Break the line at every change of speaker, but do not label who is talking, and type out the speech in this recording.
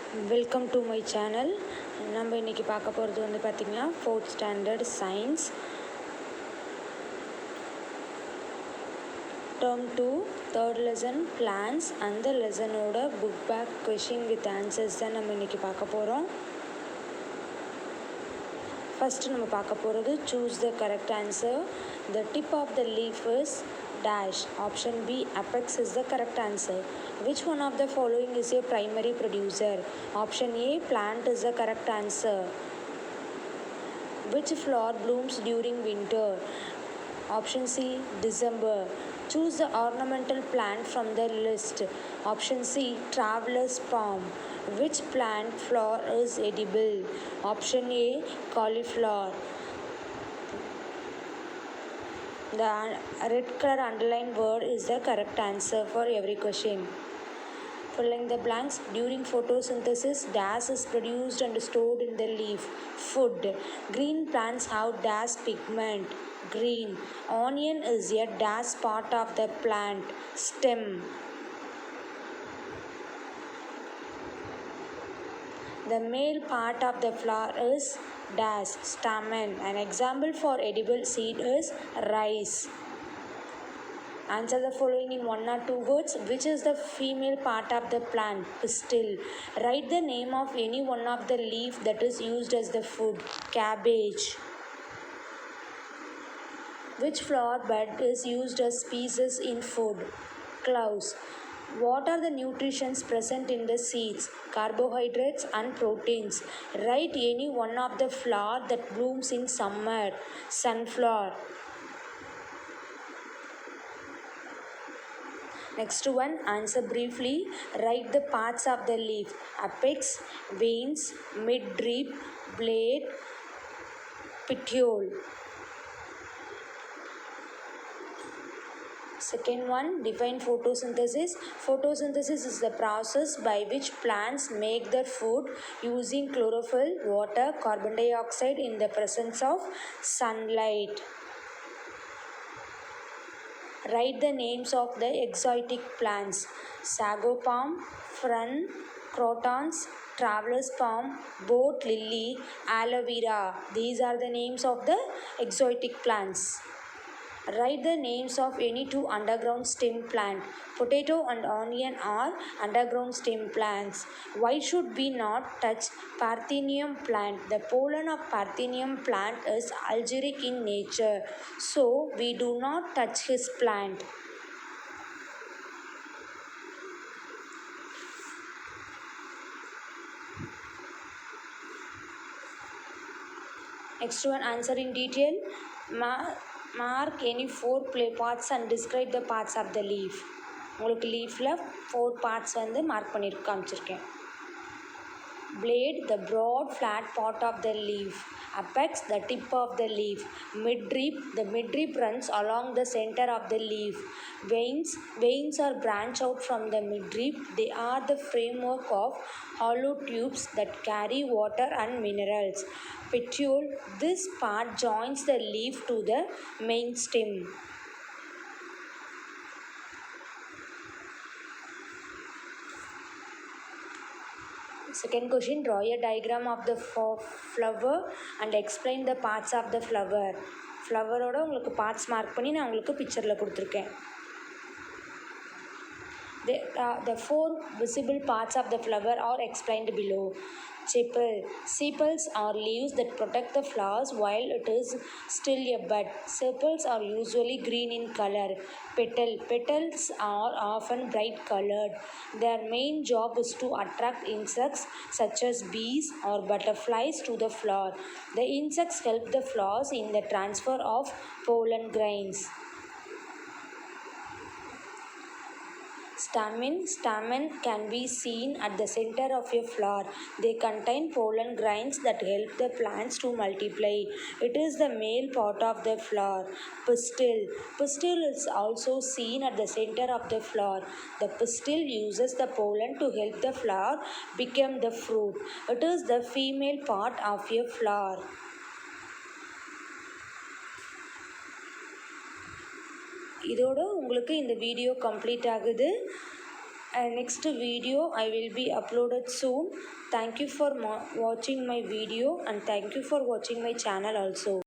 Welcome to my channel. நம்ம இன்றைக்கி பார்க்க போகிறது வந்து பார்த்திங்கன்னா 4th standard science term 2 3rd lesson plans. அந்த லெசனோட book back question with answers தான் நம்ம இன்றைக்கி பார்க்க போகிறோம். ஃபஸ்ட்டு நம்ம பார்க்க போகிறது choose the correct answer. The tip of the leaf is dash. Option B, apex is the correct answer. Which one of the following is a primary producer? Option A, plant is the correct answer. Which flower blooms during winter? Option C, December. Choose the ornamental plant from the list. Option C, traveler's palm. Which plant flower is edible? Option A, cauliflower. The red color underlined word is the correct answer for every question. Filling the blanks. During photosynthesis, dash is produced and stored in the leaf. Food. Green plants have dash pigment. Green. Onion is a dash part of the plant. Stem. The male part of the flower is dash, stamen. An example for edible seed is rice. Answer the following in 1 or 2 words. Which is the female part of the plant? Pistil. Write the name of any one of the leaf that is used as the food. Cabbage. Which flower bud is used as species in food? Cloves. What are the nutrients present in the seeds? Carbohydrates and proteins. Write any one of the flower that blooms in summer. Sunflower. Next one, answer briefly. Write the parts of the leaf. Apex, veins, midrib, blade, petiole. Second one, define photosynthesis. Photosynthesis is the process by which plants make their food using chlorophyll, water, carbon dioxide in the presence of sunlight. Write the names of the exotic plants. Sago palm, fern, crotons, traveler's palm, boat lily, aloe vera. These are the names of the exotic plants. Write the names of any two underground stem plant. Potato and onion are underground stem plants. Why should we not touch Parthenium plant? The pollen of Parthenium plant is algeric in nature, so we do not touch his plant. Next one, answer in detail. Mark any 4 play parts and describe the parts of the leaf. உங்களுக்கு லீஃபில் 4 parts வந்து mark பண்ணி காமிச்சிருக்கேன். Blade, the broad flat part of the leaf. Apex, the tip of the leaf. Midrib, the midrib runs along the center of the leaf. Veins are branch out from the midrib. They are the framework of hollow tubes that carry water and minerals. Petiole, this part joins the leaf to the main stem. Second question, draw a diagram of the flower and explain the parts of the flower. ஃப்ளவரோட உங்களுக்கு parts mark பண்ணி நான் உங்களுக்கு பிக்சரில் கொடுத்துருக்கேன். The 4 visible parts of the flower are explained below. Sepals are leaves that protect the flowers while it is still a bud. Sepals are usually green in color. Petals are often bright colored. Their main job is to attract insects such as bees or butterflies to the flower. The insects help the flowers in the transfer of pollen grains. Stamen can be seen at the center of a flower. They contain pollen grains that help the plants to multiply. It is the male part of the flower. Pistil is also seen at the center of the flower. The pistil uses the pollen to help the flower become the fruit. It is the female part of a flower. இதோடு உங்களுக்கு இந்த video complete ஆகுது. next video I will be uploaded soon. Thank you for watching my video and thank you for watching my channel also.